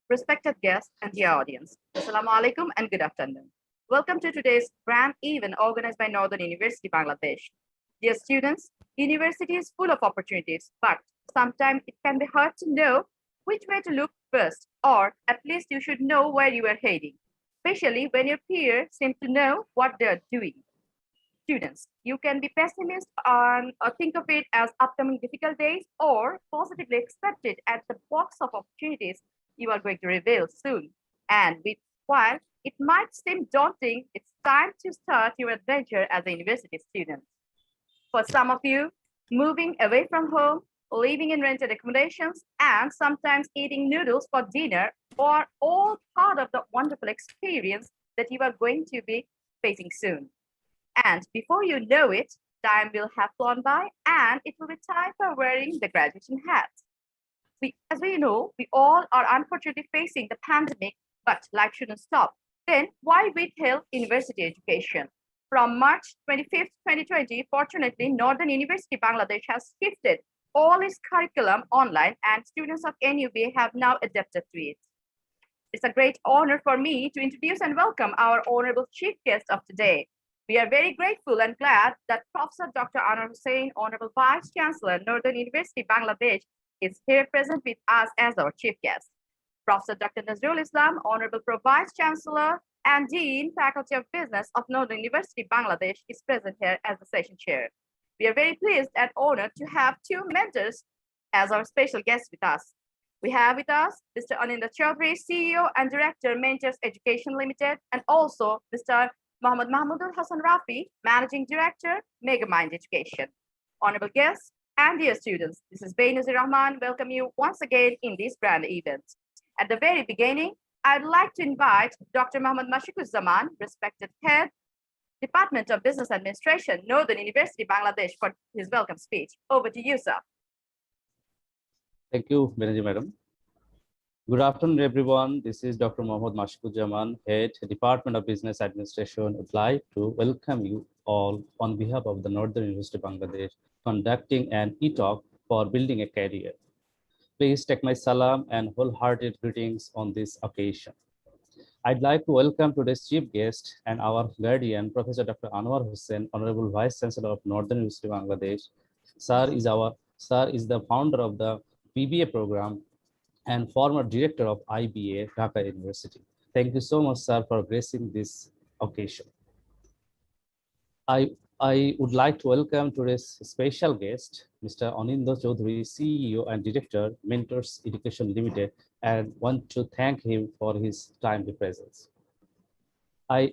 respected guests, and dear audience. Assalamu alaikum and good afternoon. Welcome to today's grand event organized by Northern University, Bangladesh. Dear students, university is full of opportunities, but sometimes it can be hard to know which way to look first, or at least you should know where you are heading, especially when your peers seem to know what they're doing. Students, you can be pessimist or think of it as upcoming difficult days, or positively accept it as the box of opportunities you are going to reveal soon. And while it might seem daunting, it's time to start your adventure as a university student. For some of you, moving away from home, living in rented accommodations, and sometimes eating noodles for dinner are all part of the wonderful experience that you are going to be facing soon. And before you know it, time will have flown by and it will be time for wearing the graduation hat. As we know, we all are unfortunately facing the pandemic, but life shouldn't stop. Then why withhold university education? From March 25th, 2020, fortunately, Northern University Bangladesh has shifted all its curriculum online and students of NUB have now adapted to it. It's a great honor for me to introduce and welcome our honorable chief guest of today. We are very grateful and glad that Professor Dr. Anwar Hussain, Honorable Vice Chancellor, Northern University, Bangladesh, is here present with us as our chief guest. Professor Dr. Nazrul Islam, Honorable Pro Vice Chancellor and Dean, Faculty of Business of Northern University, Bangladesh, is present here as the session chair. We are very pleased and honored to have two mentors as our special guests with us. We have with us Mr. Aninda Chaudhary, CEO and Director, Mentors Education Limited, and also Mr. Mohammad Mahmudul Hassan Rafi, Managing Director, Megamind Education. Honorable guests and dear students, this is Bainazir Rahman. Welcome you once again in this grand event. At the very beginning, I'd like to invite Dr. Mohammad Mashiquzzaman, respected head, Department of Business Administration, Northern University, Bangladesh, for his welcome speech. Over to you, sir. Thank you, Benazir Madam. Good afternoon, everyone. This is Dr. Mohammad Mashiquzzaman, Head, Department of Business Administration. I'd like to welcome you all on behalf of the Northern University of Bangladesh, conducting an e-talk for building a career. Please take my salam and wholehearted greetings on this occasion. I'd like to welcome today's chief guest and our guardian, Professor Dr. Anwar Hussain, Honorable Vice Chancellor of Northern University of Bangladesh. Sir is the founder of the BBA program and former director of IBA, Dhaka University. Thank you so much, sir, for gracing this occasion. I would like to welcome today's special guest, Mr. Aninda Chaudhary, CEO and Director, Mentors Education Limited, and want to thank him for his timely presence. I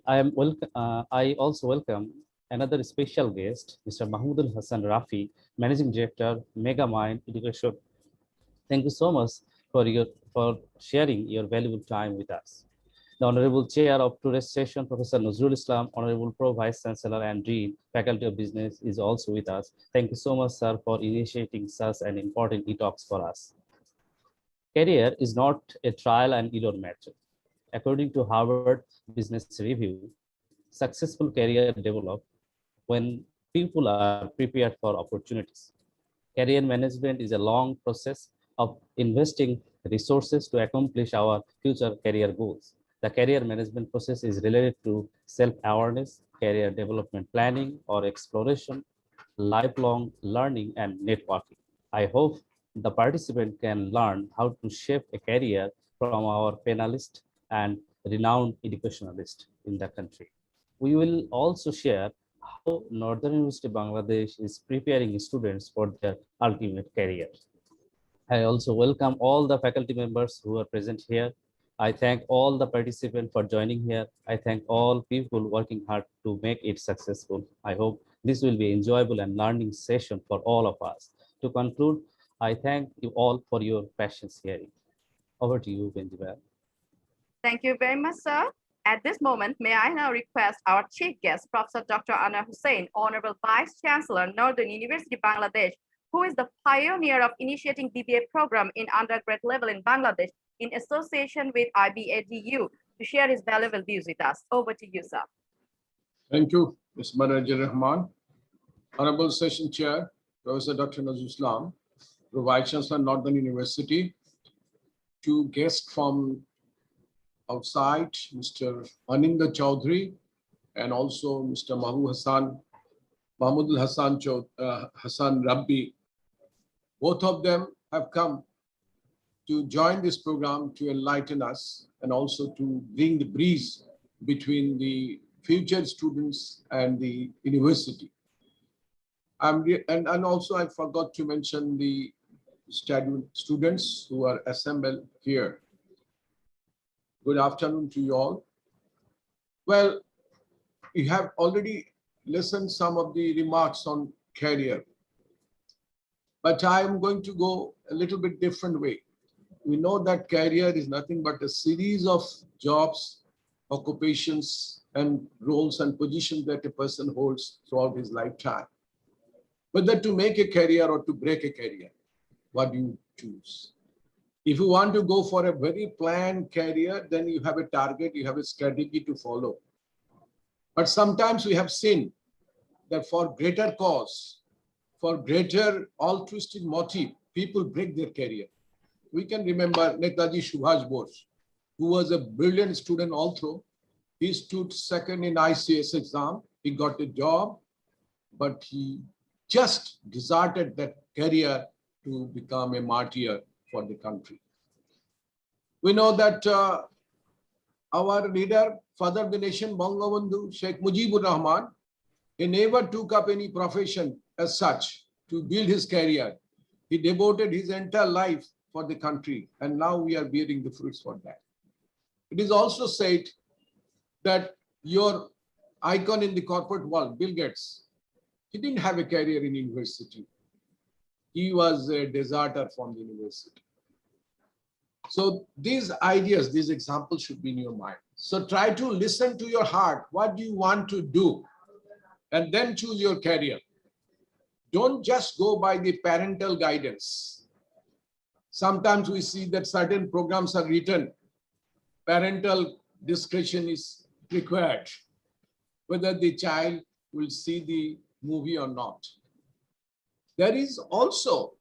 also welcome another special guest, Mr. Mahmudul Hassan Rafi, Managing Director, Megamind Education. Thank you so much for sharing your valuable time with us. The Honorable Chair of today's session, Professor Nazrul Islam, Honorable Pro Vice Chancellor and Dean, Faculty of Business, is also with us. Thank you so much, sir, for initiating such an important e-talks for us. Career is not a trial and error matter. According to Harvard Business Review, successful career develop when people are prepared for opportunities. Career management is a long process of investing resources to accomplish our future career goals. The career management process is related to self-awareness, career development planning or exploration, lifelong learning, and networking. I hope the participant can learn how to shape a career from our panelists and renowned educationalists in the country. We will also share how Northern University Bangladesh is preparing students for their ultimate career. I also welcome all the faculty members who are present here. I thank all the participants for joining here. I thank all people working hard to make it successful. I hope this will be enjoyable and learning session for all of us. To conclude, I thank you all for your patience hearing. Over to you, Benjamin. Thank you very much, sir. At this moment, may I now request our chief guest, Professor Dr. Anwar Hussain, Honorable Vice Chancellor, Northern University, Bangladesh, who is the pioneer of initiating BBA program in undergrad level in Bangladesh in association with IBADU, to share his valuable views with us. Over to you, sir. Thank you, Ms. Bainazir Rahman. Honorable Session Chair, Professor Dr. Nazrul Islam, Vice Chancellor, Northern University, two guests from outside, Mr. Aninda Chaudhary and also Mr. Mahmudul Hassan Rabbi. Both of them have come to join this program to enlighten us and also to bring the breeze between the future students and the university. And also I forgot to mention the students who are assembled here. Good afternoon to you all. Well, you have already listened some of the remarks on career, but I am going to go a little bit different way. We know that career is nothing but a series of jobs, occupations, and roles and positions that a person holds throughout his lifetime. Whether to make a career or to break a career, what do you choose? If you want to go for a very planned career, then you have a target, you have a strategy to follow. But sometimes we have seen that for greater cause, for greater altruistic motive, people break their career. We can remember Netaji Subhash Bose, who was a brilliant student all through. He stood second in ICS exam. He got a job, but he just deserted that career to become a martyr for the country. We know that our leader, father of the nation, Bangabandhu Sheikh Mujibur Rahman, he never took up any profession as such to build his career. He devoted his entire life for the country, and now we are bearing the fruits for that. It is also said that your icon in the corporate world, Bill Gates, he didn't have a career in university. He was a deserter from the university. So these ideas, these examples should be in your mind. So try to listen to your heart. What do you want to do? And then choose your career. Don't just go by the parental guidance. Sometimes we see that certain programs are written. Parental discretion is required, whether the child will see the movie or not. There is also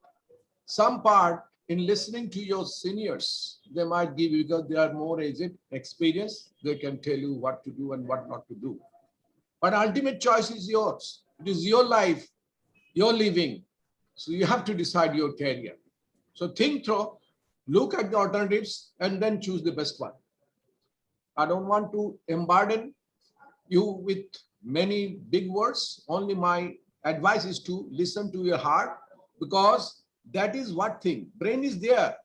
some part in listening to your seniors. They might give you, because they are more aged, experienced, they can tell you what to do and what not to do. But ultimate choice is yours. It is your life, your living. So you have to decide your career. So think through, look at the alternatives, and then choose the best one. I don't want to emburden you with many big words. Only my advice is to listen to your heart, because that is what thing. Brain is there.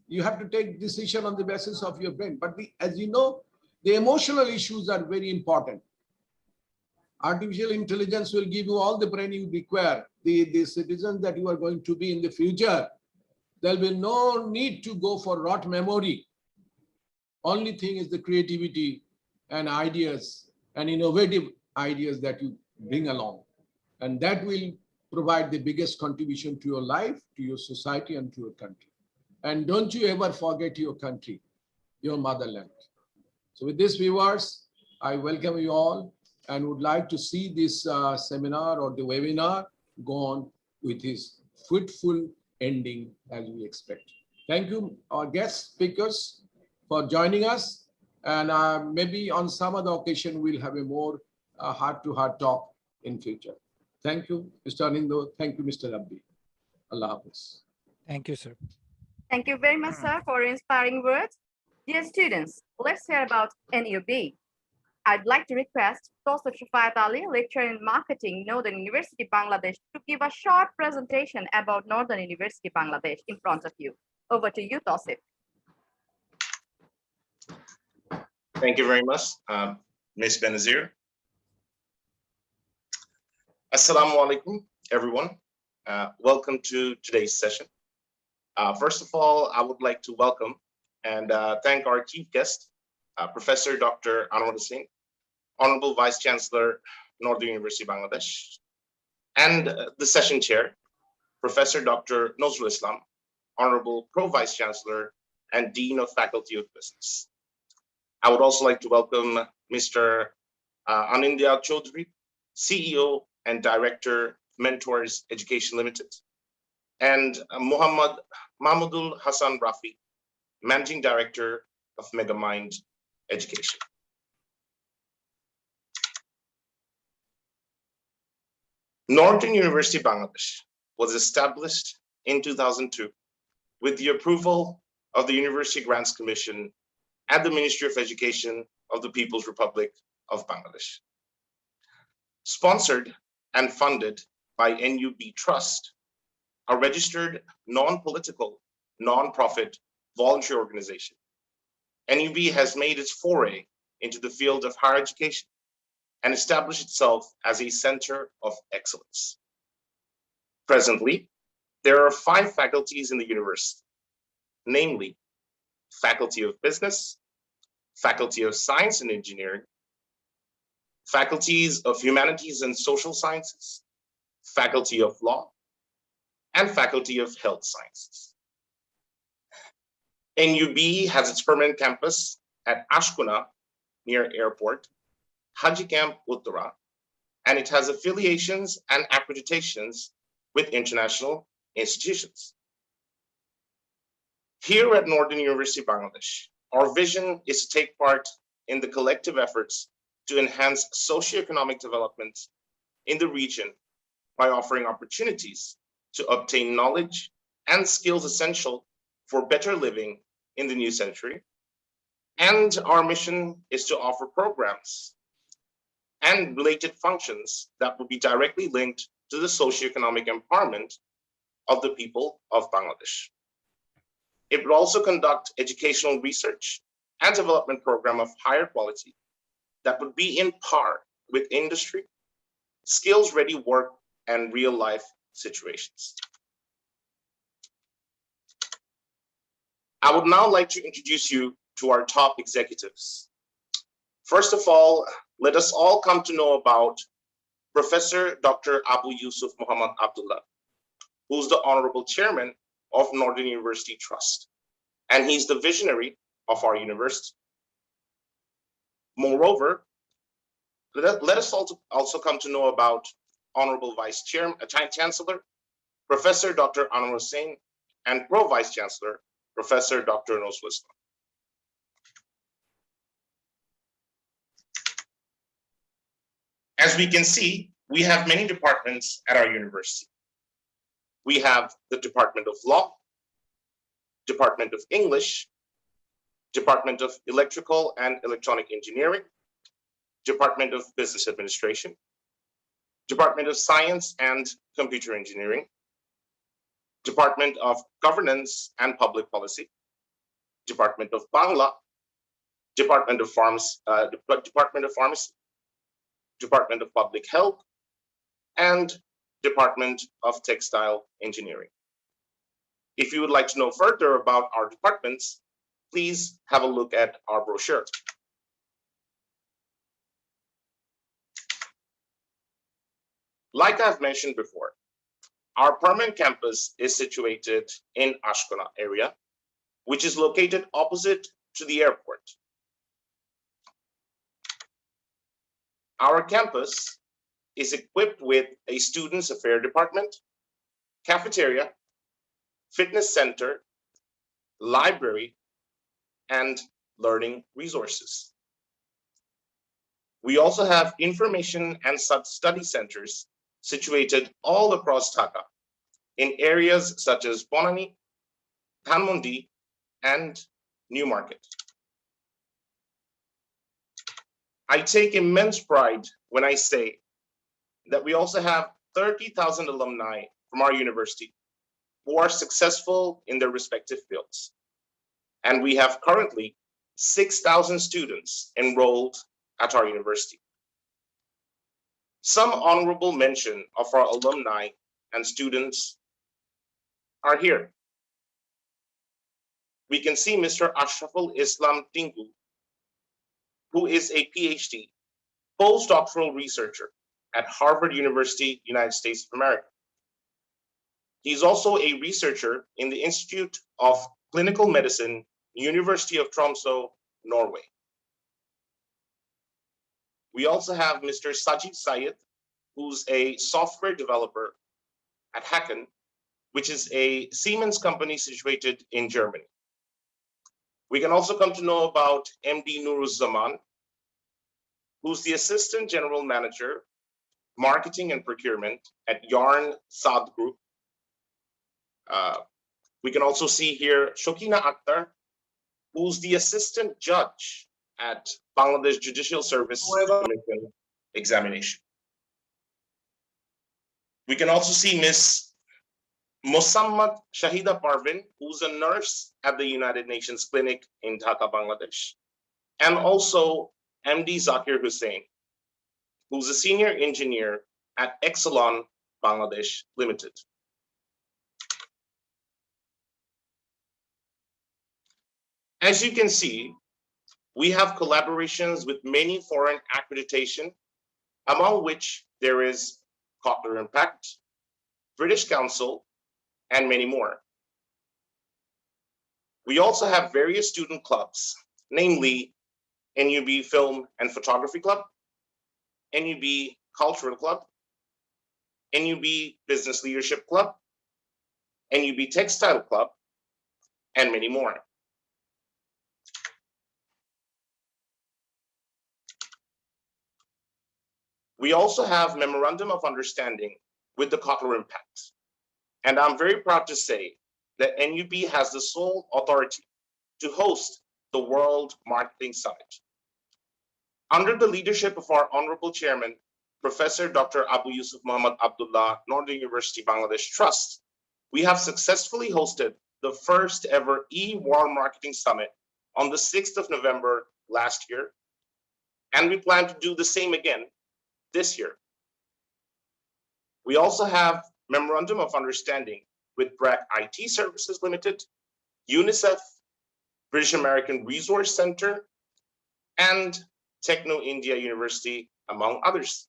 You have to take decision on the basis of your brain. But as you know, the emotional issues are very important. Artificial intelligence will give you all the brain you require. The citizens that you are going to be in the future, there will be no need to go for rote memory. Only thing is the creativity and ideas and innovative ideas that you bring along. And that will provide the biggest contribution to your life, to your society, and to your country. And don't you ever forget your country, your motherland. So with this, viewers, I welcome you all and would like to see this seminar or the webinar go on with its fruitful ending as we expect. Thank you, our guest speakers, for joining us. And maybe on some other occasion, we'll have a more heart-to-heart talk in future. Thank you, Mr. Anindo. Thank you, Mr. Rabbi. Allah Hafiz. Thank you, sir. Thank you very much, sir, for your inspiring words. Dear students, let's hear about NUB. I'd like to request Prof. Shafayat Ali, lecturer in marketing, Northern University, Bangladesh, to give a short presentation about Northern University, Bangladesh in front of you. Over to you, Tosif. Thank you very much, Ms. Benazir. Assalamu alaikum, everyone. Welcome to today's session. First of all, I would like to welcome and thank our chief guest, Professor Dr. Anwar Hussain, Honorable Vice Chancellor, Northern University, Bangladesh, and the session chair, Professor Dr. Nazrul Islam, Honorable Pro Vice Chancellor and Dean of Faculty of Business. I would also like to welcome Mr. Aninda Chaudhary, CEO and Director, Mentors Education Limited, and Mahmudul Hassan Rafi, Managing Director of Megamind Education. Northern University Bangladesh was established in 2002 with the approval of the University Grants Commission and the Ministry of Education of the People's Republic of Bangladesh. Sponsored and funded by NUB Trust, a registered non-political, non-profit voluntary organization, NUB has made its foray into the field of higher education and established itself as a center of excellence. Presently, there are 5 faculties in the university, namely Faculty of Business, Faculty of Science and Engineering, Faculties of Humanities and Social Sciences, Faculty of Law, and Faculty of Health Sciences. NUB has its permanent campus at Ashkuna near airport, Haji Camp Uttara, and it has affiliations and accreditations with international institutions. Here at Northern University Bangladesh, our vision is to take part in the collective efforts to enhance socioeconomic development in the region by offering opportunities to obtain knowledge and skills essential for better living in the new century. And our mission is to offer programs and related functions that will be directly linked to the socioeconomic empowerment of the people of Bangladesh. It will also conduct educational research and development program of higher quality that would be in par with industry, skills-ready work, and real-life situations. I would now like to introduce you to our top executives. First of all, let us all come to know about Professor Dr. Abu Yusuf Muhammad Abdullah, who's the Honorable Chairman of Northern University Trust, and he's the visionary of our university. Moreover, let us also come to know about Honorable Chancellor, Professor Dr. Anwar Hussain, and Pro Vice Chancellor, Professor Dr. Nazrul. As we can see, we have many departments at our university. We have the Department of Law, Department of English, Department of Electrical and Electronic Engineering, Department of Business Administration, Department of Science and Computer Engineering, Department of Governance and Public Policy, Department of Bangla, Department of Pharmacy, Department of Public Health, and Department of Textile Engineering. If you would like to know further about our departments, please have a look at our brochure. Like I've mentioned before, our permanent campus is situated in Ashkona area, which is located opposite to the airport. Our campus is equipped with a students' affairs department, cafeteria, fitness center, library, and learning resources. We also have information and study centers situated all across Dhaka in areas such as Bonani, Dhanmondi, and Newmarket. I take immense pride when I say that we also have 30,000 alumni from our university who are successful in their respective fields. And we have currently 6,000 students enrolled at our university. Some honorable mention of our alumni and students are here. We can see Mr. Ashraful Islam Tingu, who is a PhD, postdoctoral researcher at Harvard University, United States of America. He's also a researcher in the Institute of Clinical Medicine, University of Tromsø, Norway. We also have Mr. Sajid Syed, who's a software developer at Hacken, which is a Siemens company situated in Germany. We can also come to know about MD Nuruzzaman, who's the Assistant General Manager, Marketing and Procurement at Yarn Saad Group. We can also see here Shokina Akhtar, who's the Assistant Judge at Bangladesh Judicial Service Commission examination. We can also see Ms. Mosammat Shahida Parvin, who's a nurse at the United Nations Clinic in Dhaka, Bangladesh. And also MD Zakir Hussain, who's a senior engineer at Exelon Bangladesh Limited. As you can see, we have collaborations with many foreign accreditation, among which there is Kotler Impact, British Council, and many more. We also have various student clubs, namely NUB Film and Photography Club, NUB Cultural Club, NUB Business Leadership Club, NUB Textile Club, and many more. We also have Memorandum of Understanding with the Kotler Impact. And I'm very proud to say that NUB has the sole authority to host the World Marketing Summit. Under the leadership of our Honorable Chairman, Professor Dr. Abu Yusuf Muhammad Abdullah, Northern University Bangladesh Trust, we have successfully hosted the first ever e-war marketing summit on the 6th of November last year. And we plan to do the same again this year. We also have Memorandum of Understanding with BRAC IT Services Limited, UNICEF, British American Resource Center, and Techno India University, among others.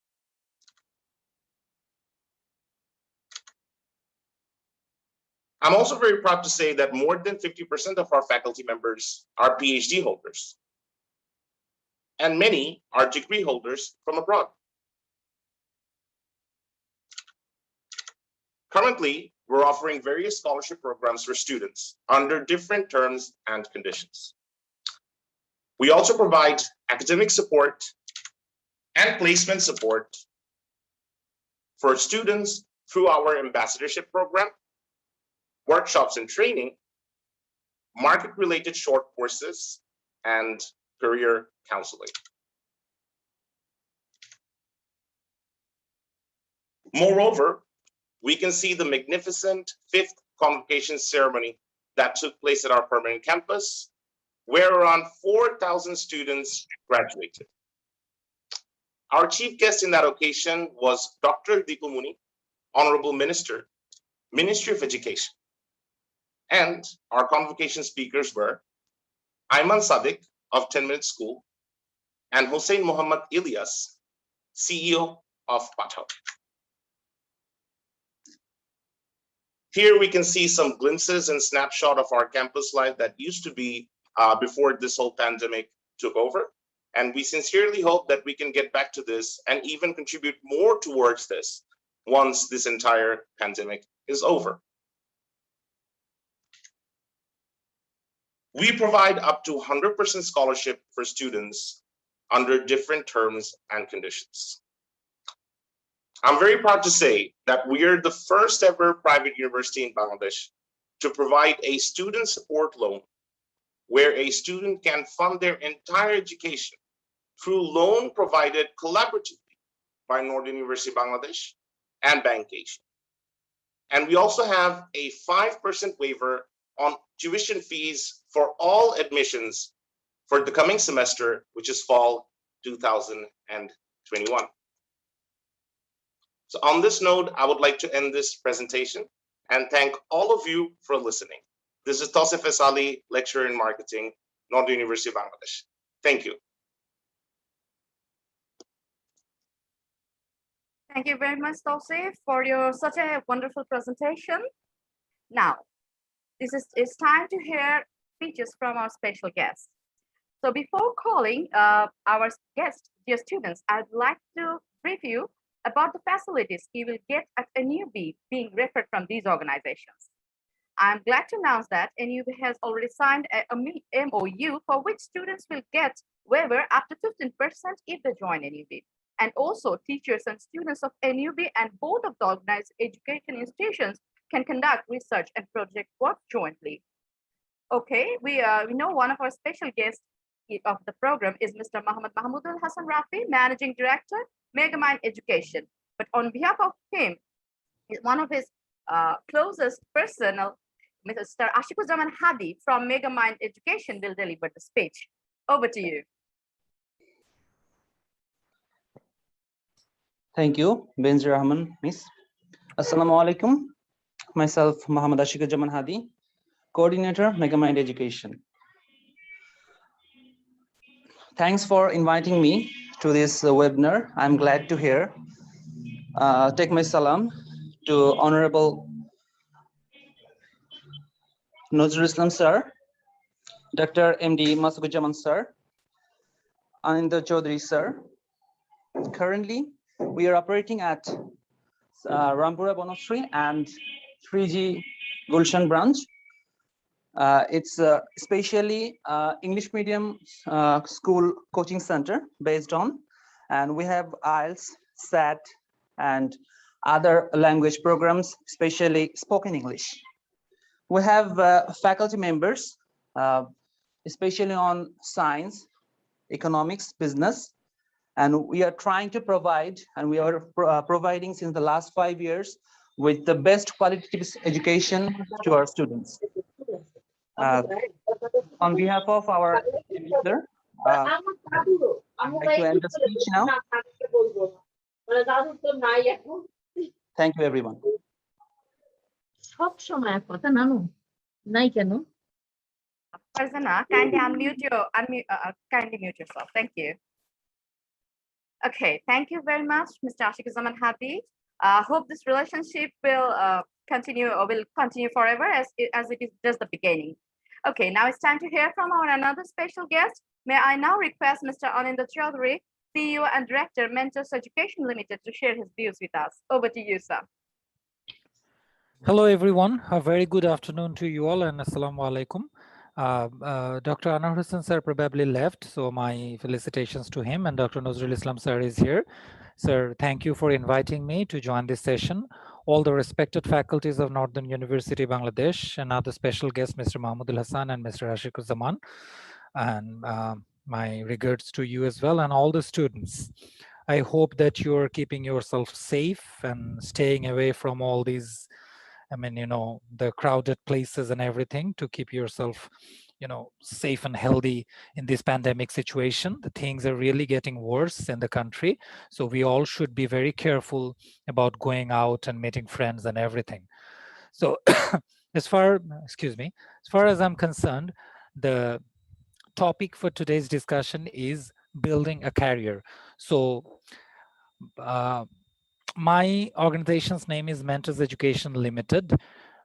I'm also very proud to say that more than 50% of our faculty members are PhD holders, and many are degree holders from abroad. Currently, we're offering various scholarship programs for students under different terms and conditions. We also provide academic support and placement support for students through our ambassadorship program, workshops and training, market-related short courses, and career counseling. Moreover, we can see the magnificent 5th convocation ceremony that took place at our permanent campus, where around 4,000 students graduated. Our chief guest in that occasion was Dr. Dikumuni, Honorable Minister, Ministry of Education. And our convocation speakers were Ayman Sadiq of 10 Minute School and Hossein Muhammad Ilyas, CEO of Pathak. Here we can see some glimpses and snapshot of our campus life that used to be before this whole pandemic took over. And we sincerely hope that we can get back to this and even contribute more towards this once this entire pandemic is over. We provide up to 100% scholarship for students under different terms and conditions. I'm very proud to say that we are the first ever private university in Bangladesh to provide a student support loan where a student can fund their entire education through loan provided collaboratively by Northern University Bangladesh and Bank Asia. And we also have a 5% waiver on tuition fees for all admissions for the coming semester, which is fall 2021. So on this note, I would like to end this presentation and thank all of you for listening. This is Tausif S. Ali, lecturer in marketing, Northern University of Bangladesh. Thank you. Thank you very much, Tausif, for your such a wonderful presentation. Now, it's time to hear speeches from our special guests. So before calling our guests, dear students, I'd like to brief you about the facilities you will get at NUB being referred from these organizations. I'm glad to announce that NUB has already signed a MOU for which students will get waiver up to 15% if they join NUB. And also teachers and students of NUB and both of the organized education institutions can conduct research and project work jointly. Okay, we know one of our special guests of the program is Mr. Mahmoudul Hassan Rafi, Managing Director, Megamind Education. But on behalf of him, one of his closest personal, Mr. Ashikuzaman Hadi from Megamind Education will deliver the speech. Over to you. Thank you, Benzi Rahman, Miss. Assalamu alaikum. Myself, Muhammad Ashikuzaman Hadi, Coordinator, Megamind Education. Thanks for inviting me to this webinar. I'm glad to hear. Take my salam to Honorable Nazrul sir, Dr. MD Masukujaman sir, Anindra Chaudhary sir. Currently, we are operating at Rampura Bonofsri and 3G Gulshan branch. It's especially English medium school coaching center based on, and we have IELTS, SAT, and other language programs, especially spoken English. We have faculty members, especially on science, economics, business, and we are trying to provide, and we are providing since the last 5 years with the best quality education to our students. On behalf of our editor, I'd like to end the speech now. Thank you, everyone. Farzana, kindly mute yourself. Thank you. Okay, thank you very much, Mr. Ashikuzaman Hadi. Hope this relationship will continue forever as it is just the beginning. Okay, now it's time to hear from our another special guest. May I now request Mr. Anindra Chaudhary, CEO and Director, Mentors Education Limited, to share his views with us. Over to you, sir. Hello, everyone. A very good afternoon to you all, and assalamu alaikum. Dr. Anwar Hussain sir probably left, so my felicitations to him, and Dr. Nazrul Islam sir is here. Sir, thank you for inviting me to join this session. All the respected faculties of Northern University, Bangladesh, and other special guests, Mr. Mahmoudul Hassan and Mr. Ashikuzaman, and my regards to you as well, and all the students. I hope that you're keeping yourself safe and staying away from all these, the crowded places and everything, to keep yourself, safe and healthy in this pandemic situation. The things are really getting worse in the country. So we all should be very careful about going out and meeting friends and everything. So as far as I'm concerned, the topic for today's discussion is building a career. So my organization's name is Mentors Education Limited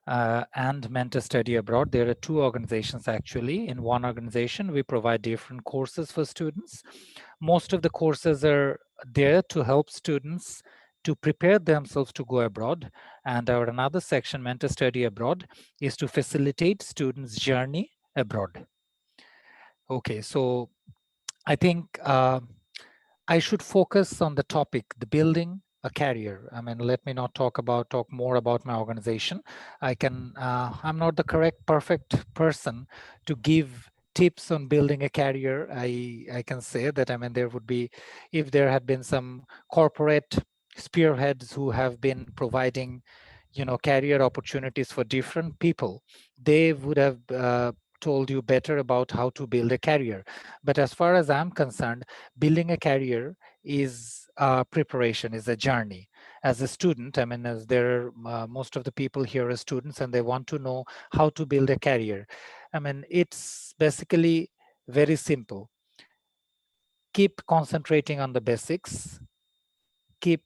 and Mentor Study Abroad. There are two organizations actually. In one organization, we provide different courses for students. Most of the courses are there to help students to prepare themselves to go abroad. And our another section, Mentor Study Abroad, is to facilitate students' journey abroad. Okay, so I think I should focus on the topic, the building a career. Let me not talk more about my organization. I'm not the perfect person to give tips on building a career. I can say that, there would be, if there had been some corporate spearheads who have been providing, career opportunities for different people, they would have told you better about how to build a career. But as far as I'm concerned, building a career is a preparation, is a journey. As a student, as there are most of the people here are students and they want to know how to build a career. It's basically very simple. Keep concentrating on the basics, keep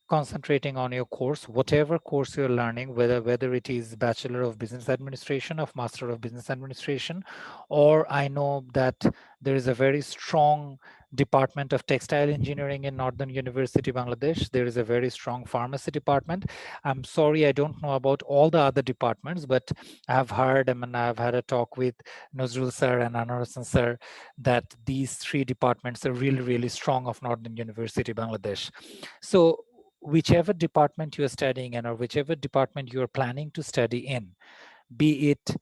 concentrating on your course, whatever course you're learning, whether it is Bachelor of Business Administration, of Master of Business Administration, or I know that there is a very strong Department of Textile Engineering in Northern University, Bangladesh. There is a very strong pharmacy department. I'm sorry, I don't know about all the other departments, but I've heard, I mean, I've had a talk with Nazrul sir and Anarasan sir that these three departments are really, really strong of Northern University, Bangladesh. So whichever department you're studying in or whichever department you're planning to study in, be it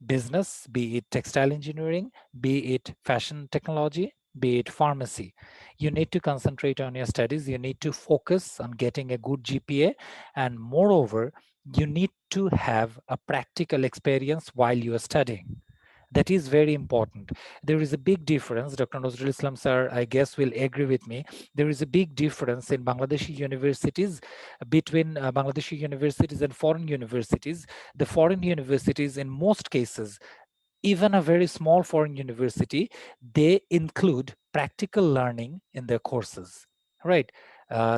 business, be it textile engineering, be it fashion technology, be it pharmacy, you need to concentrate on your studies. You need to focus on getting a good GPA. And moreover, you need to have a practical experience while you are studying. That is very important. There is a big difference. Dr. Nazrul Islam sir, I guess, will agree with me. There is a big difference in Bangladeshi universities between Bangladeshi universities and foreign universities. The foreign universities, in most cases, even a very small foreign university, they include practical learning in their courses, right?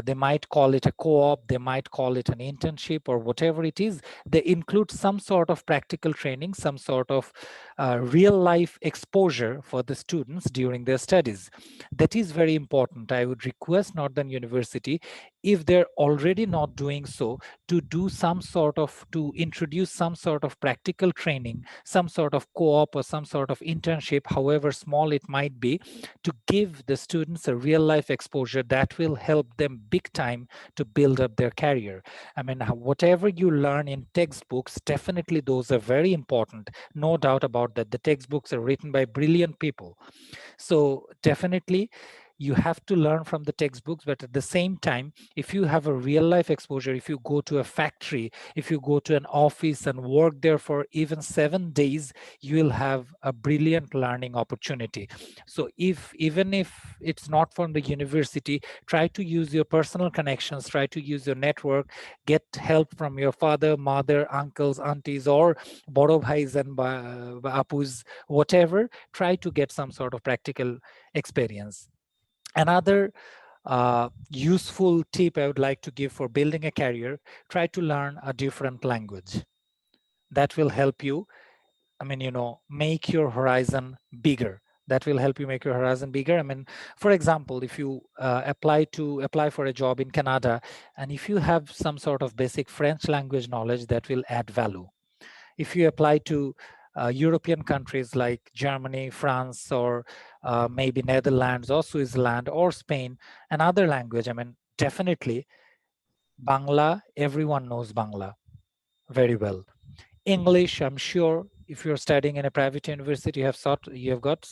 They might call it a co-op, they might call it an internship or whatever it is. They include some sort of practical training, some sort of real life exposure for the students during their studies. That is very important. I would request Northern University, if they're already not doing so, to do some sort of, to introduce some sort of practical training, some sort of co-op or some sort of internship, however small it might be, to give the students a real life exposure that will help them big time to build up their career. I mean, whatever you learn in textbooks, definitely those are very important. No doubt about that. The textbooks are written by brilliant people. So definitely you have to learn from the textbooks, but at the same time, if you have a real life exposure, if you go to a factory, if you go to an office and work there for even 7 days, you will have a brilliant learning opportunity. So even if it's not from the university, try to use your personal connections, try to use your network, get help from your father, mother, uncles, aunties, or boro bhais and apus, whatever. Try to get some sort of practical experience. Another useful tip I would like to give for building a career: try to learn a different language. That will help you, I mean, make your horizon bigger. That will help you make your horizon bigger. I mean, for example, if you apply for a job in Canada, and if you have some sort of basic French language knowledge, that will add value. If you apply to European countries like Germany, France, or maybe Netherlands or Switzerland or Spain, another language, I mean, definitely Bangla, everyone knows Bangla very well. English, I'm sure if you're studying in a private university, you have got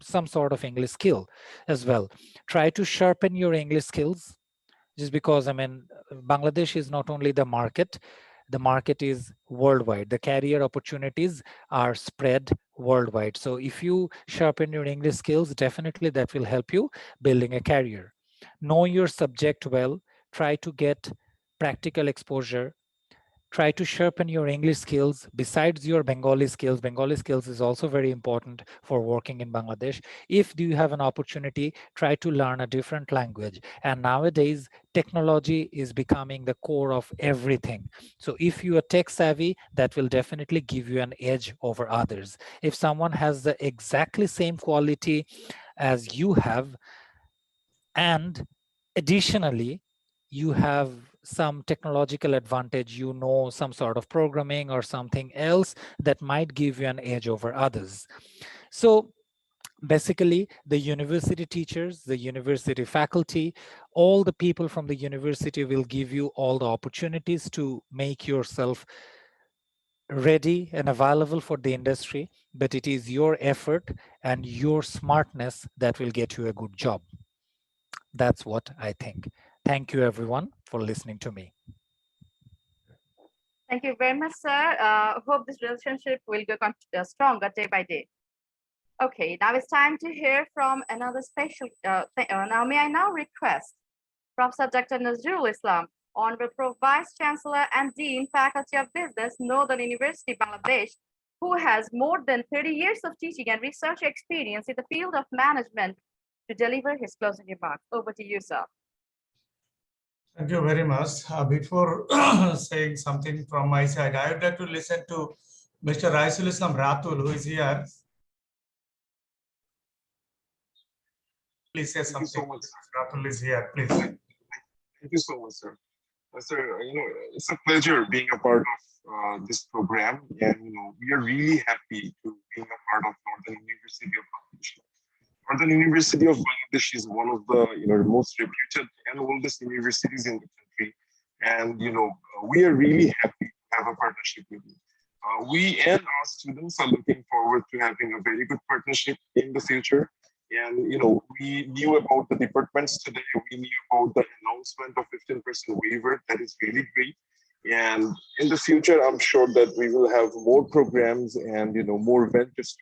some sort of English skill as well. Try to sharpen your English skills, just because, I mean, Bangladesh is not only the market is worldwide. The career opportunities are spread worldwide. So if you sharpen your English skills, definitely that will help you building a career. Know your subject well, try to get practical exposure, try to sharpen your English skills besides your Bengali skills. Bengali skills is also very important for working in Bangladesh. If you have an opportunity, try to learn a different language. And nowadays, technology is becoming the core of everything. So if you are tech savvy, that will definitely give you an edge over others. If someone has the exactly same quality as you have, and additionally, you have some technological advantage, some sort of programming or something else that might give you an edge over others. So basically, the university teachers, the university faculty, all the people from the university will give you all the opportunities to make yourself ready and available for the industry, but it is your effort and your smartness that will get you a good job. That's what I think. Thank you, everyone, for listening to me. Thank you very much, sir. Hope this relationship will go stronger day by day. Okay, now it's time to hear from another special. Now, may I now request Professor Dr. Nazrul Islam, Honorable Prof, Vice Chancellor and Dean, Faculty of Business, Northern University, Bangladesh, who has more than 30 years of teaching and research experience in the field of management, to deliver his closing remarks. Over to you, sir. Thank you very much. Before saying something from my side, I would like to listen to Mr. Raisul Islam Ratul, who is here. Please say Thank you so something. much. Ratul is here, please. Thank you so much, sir. Sir, it's a pleasure being a part of this program, and we are really happy to being a part of Northern University of Bangladesh. Northern University of Bangladesh is one of the most reputed and oldest universities in the country, and we are really happy to have a partnership with you. We and our students are looking forward to having a very good partnership in the future. And we knew about the departments today. We knew about the announcement of 15% waiver. That is really great. And in the future, I'm sure that we will have more programs and more ventures.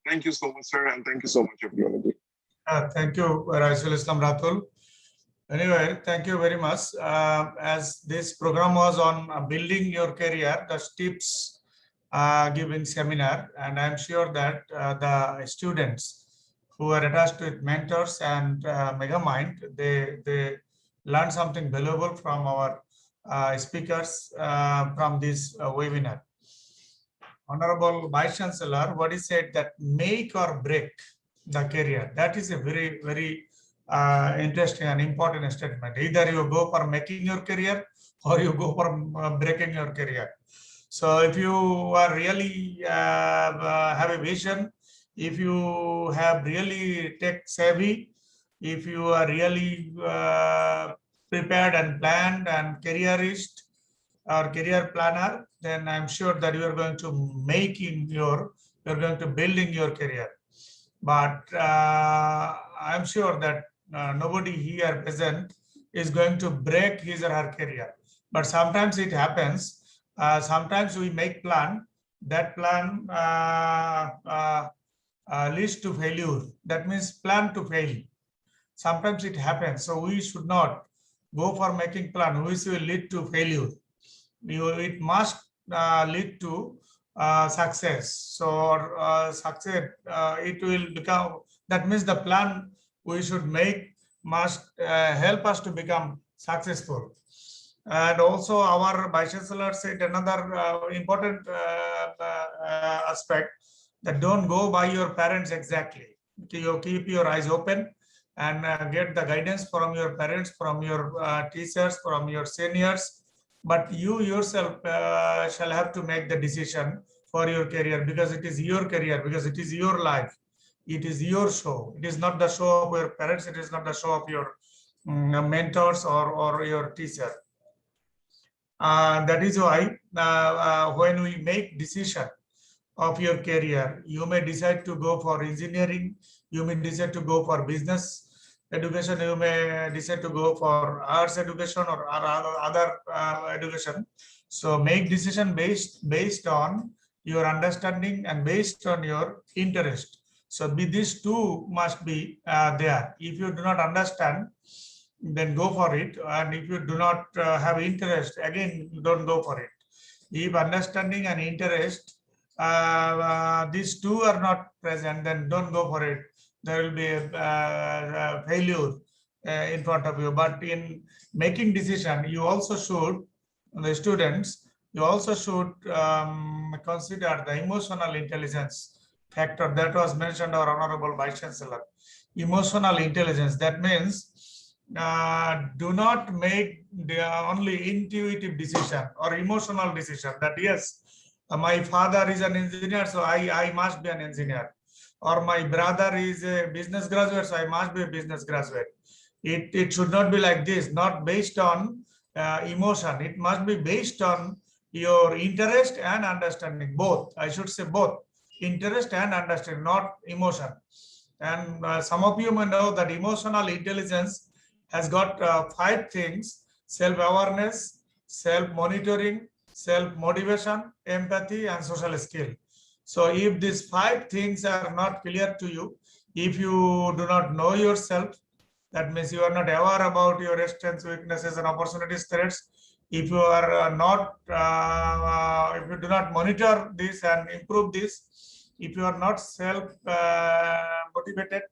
Thank you so much, sir, and thank you so much, everybody. Thank you, Raisul Islam Ratul. Anyway, thank you very much. As this program was on building your career, the tips giving seminar, and I'm sure that the students who are attached with mentors and Megamind, they learn something valuable from our speakers from this webinar. Honorable Vice Chancellor, what he said that make or break the career. That is a very, very interesting and important statement. Either you go for making your career or you go for breaking your career. So if you are really have a vision, if you have really tech savvy, if you are really prepared and planned and careerist or career planner, then I'm sure that you are going to you're going to building your career. But I'm sure that nobody here present is going to break his or her career. But sometimes it happens. Sometimes we make plan. That plan leads to failure. That means plan to fail. Sometimes it happens. So we should not go for making plan which will lead to failure. It must lead to success. So success, it will become, that means the plan we should make must help us to become successful. And also our Vice Chancellor said another important aspect, that don't go by your parents exactly. You keep your eyes open and get the guidance from your parents, from your teachers, from your seniors. But you yourself shall have to make the decision for your career, because it is your career, because it is your life. It is your show. It is not the show of your parents. It is not the show of your mentors or your teacher. That is why when we make decision of your career, you may decide to go for engineering, you may decide to go for business education, you may decide to go for arts education or other education. So make decision based on your understanding and based on your interest. So these two must be there. If you do not understand, then go for it. And if you do not have interest, again, don't go for it. If understanding and interest, these two are not present, then don't go for it. There will be a failure in front of you. But in making decision, you also should, the students, you also should consider the emotional intelligence factor that was mentioned our Honorable Vice Chancellor. Emotional intelligence, that means do not make the only intuitive decision or emotional decision that yes, my father is an engineer, so I must be an engineer. Or my brother is a business graduate, so I must be a business graduate. It should not be like this, not based on emotion. It must be based on your interest and understanding, both. I should say both, interest and understanding, not emotion. And some of you may know that emotional intelligence has got 5 things: self-awareness, self-monitoring, self-motivation, empathy, and social skill. So if these 5 things are not clear to you, if you do not know yourself, that means you are not aware about your strengths, weaknesses, and opportunities, threats. If you are if you do not monitor this and improve this, if you are not self-motivated,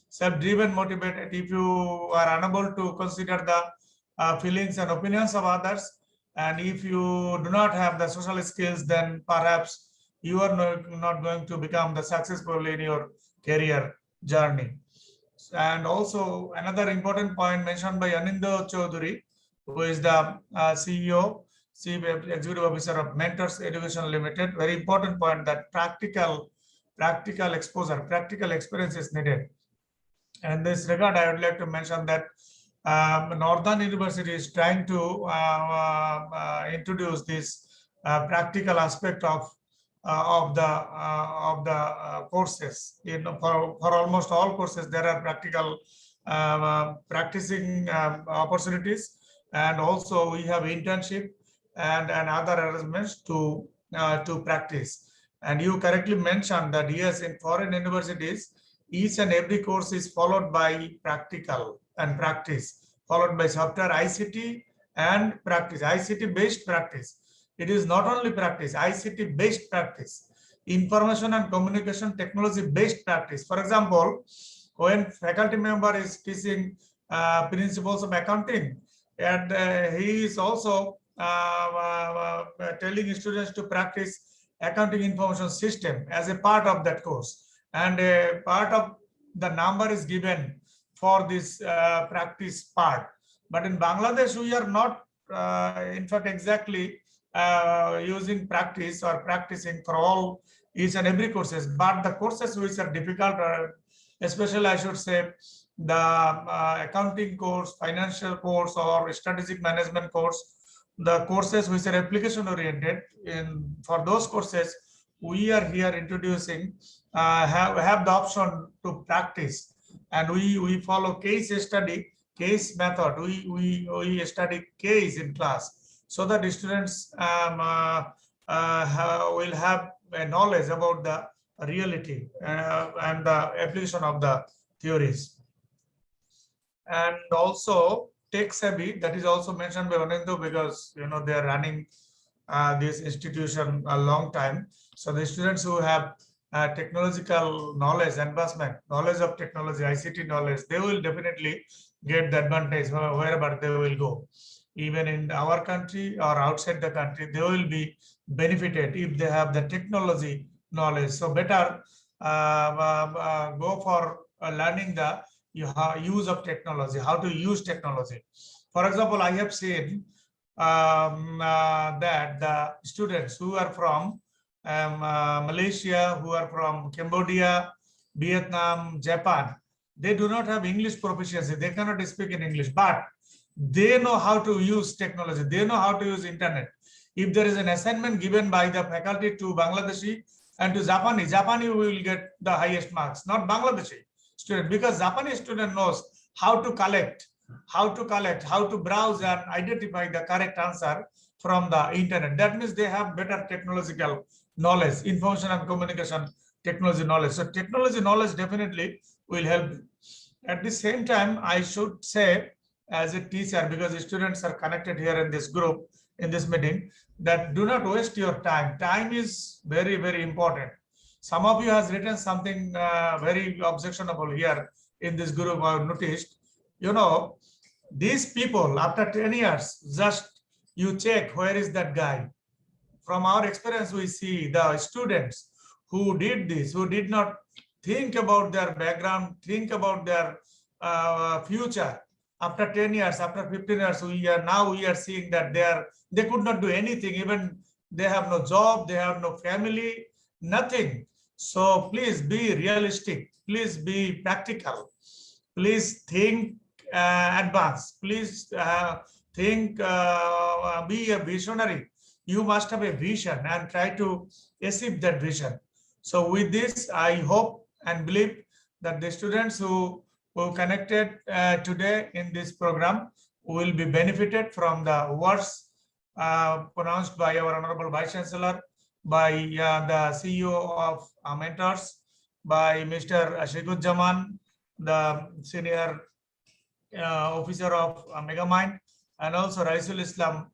self-driven motivated, if you are unable to consider the feelings and opinions of others. And if you do not have the social skills, then perhaps you are not going to become the successful in your career journey. And also another important point mentioned by Anindo Chaudhary, who is the CEO, Chief Executive Officer of Mentors Education Limited. Very important point that practical exposure, practical experience is needed. And in this regard, I would like to mention that Northern University is trying to introduce this practical aspect of the courses. You know, for almost all courses, there are practical practicing opportunities, and also we have internship and other arrangements to practice. And you correctly mentioned that yes, in foreign universities, each and every course is followed by practical and practice, followed by software, ICT and practice, ICT based practice. It is not only practice, ICT based practice, information and communication technology based practice. For example, when faculty member is teaching principles of accounting, and he is also telling students to practice accounting information system as a part of that course, and a part of the number is given for this practice part. But in Bangladesh, we are not in fact exactly using practice or practicing for all each and every courses, but the courses which are difficult, especially I should say the accounting course, financial course, or strategic management course, the courses which are application oriented, for those courses we are here introducing have the option to practice, and we follow case study, case method. We study case in class, so that the students will have a knowledge about the reality and the application of the theories. And also tech savvy, that is also mentioned by Anando, because you know they are running this institution a long time. So the students who have technological knowledge, advancement, knowledge of technology, ICT knowledge, they will definitely get the advantage wherever they will go. Even in our country or outside the country, they will be benefited if they have the technology knowledge. So better go for learning the use of technology, how to use technology. For example, I have seen that the students who are from Malaysia, who are from Cambodia, Vietnam, Japan, they do not have English proficiency. They cannot speak in English, but they know how to use technology. They know how to use internet. If there is an assignment given by the faculty to Bangladeshi and to Japanese, will get the highest marks, not Bangladeshi student, because Japanese student knows how to collect, how to browse and identify the correct answer from the internet. That means they have better technological knowledge, information and communication technology knowledge. So technology knowledge definitely will help. At the same time, I should say as a teacher, because the students are connected here in this group, in this meeting, that do not waste your time. Time is very, very important. Some of you has written something very objectionable here in this group. I've noticed, you know, these people after 10 years, just you check where is that guy. From our experience, we see the students who did this, who did not think about their background, think about their future. After 10 years, after 15 years, we are seeing that they could not do anything. Even they have no job, they have no family, nothing. So please be realistic. Please be practical. Please think advance. Please think, be a visionary. You must have a vision and try to achieve that vision. So with this, I hope and believe that the students who connected today in this program will be benefited from the words pronounced by our Honorable Vice Chancellor, by the CEO of Mentors, by Mr. Ashikujaman, the Senior Officer of Megamind, and also Raisul Islam.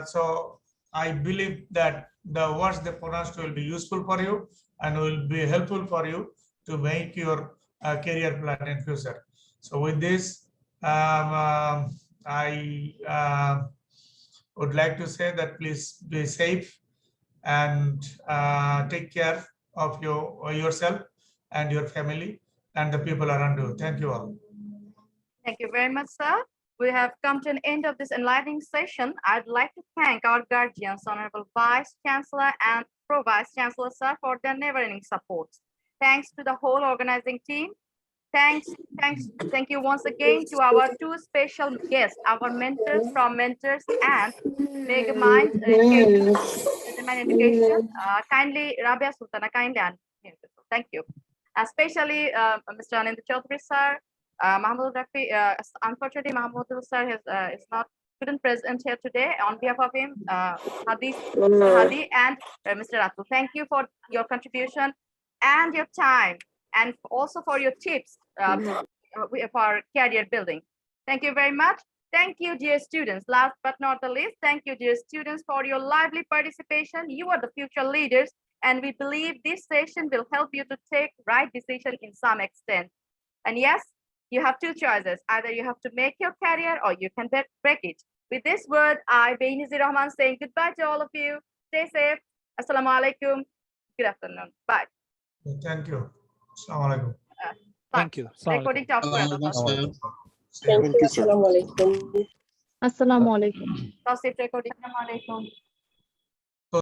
So I believe that the words they pronounced will be useful for you and will be helpful for you to make your career plan in future. So with this, I would like to say that please be safe and take care of yourself and your family and the people around you. Thank you all. Thank you very much, sir. We have come to an end of this enlightening session. I'd like to thank our guardians, Honorable Vice Chancellor and Pro Vice Chancellor, sir, for their never-ending support. Thanks to the whole organizing team. Thank you once again to our two special guests, our mentors from Mentors and Megamind Education. Kindly, Rabia Sultana, kindly unmute. Thank you. Especially Mr. Anindra Chaudhary, sir. Mahmoud Rafi, unfortunately, Mahmoud sir is not couldn't present here today. On behalf of him, Hadi and Mr. Ratul, thank you for your contribution and your time, and also for your tips for career building. Thank you very much. Thank you, dear students. Last but not the least, thank you, dear students, for your lively participation. You are the future leaders, and we believe this session will help you to take right decision in some extent. And yes, you have two choices. Either you have to make your career or you can break it. With this word, I, Beinizir Rahman, saying goodbye to all of you. Stay safe. Assalamu alaikum. Good afternoon. Bye. Thank you. Assalamu alaikum. Thank you. Recording to Assalamu Thank you. Assalamu alaikum. Assalamu alaikum. Recording. Assalamu alaikum.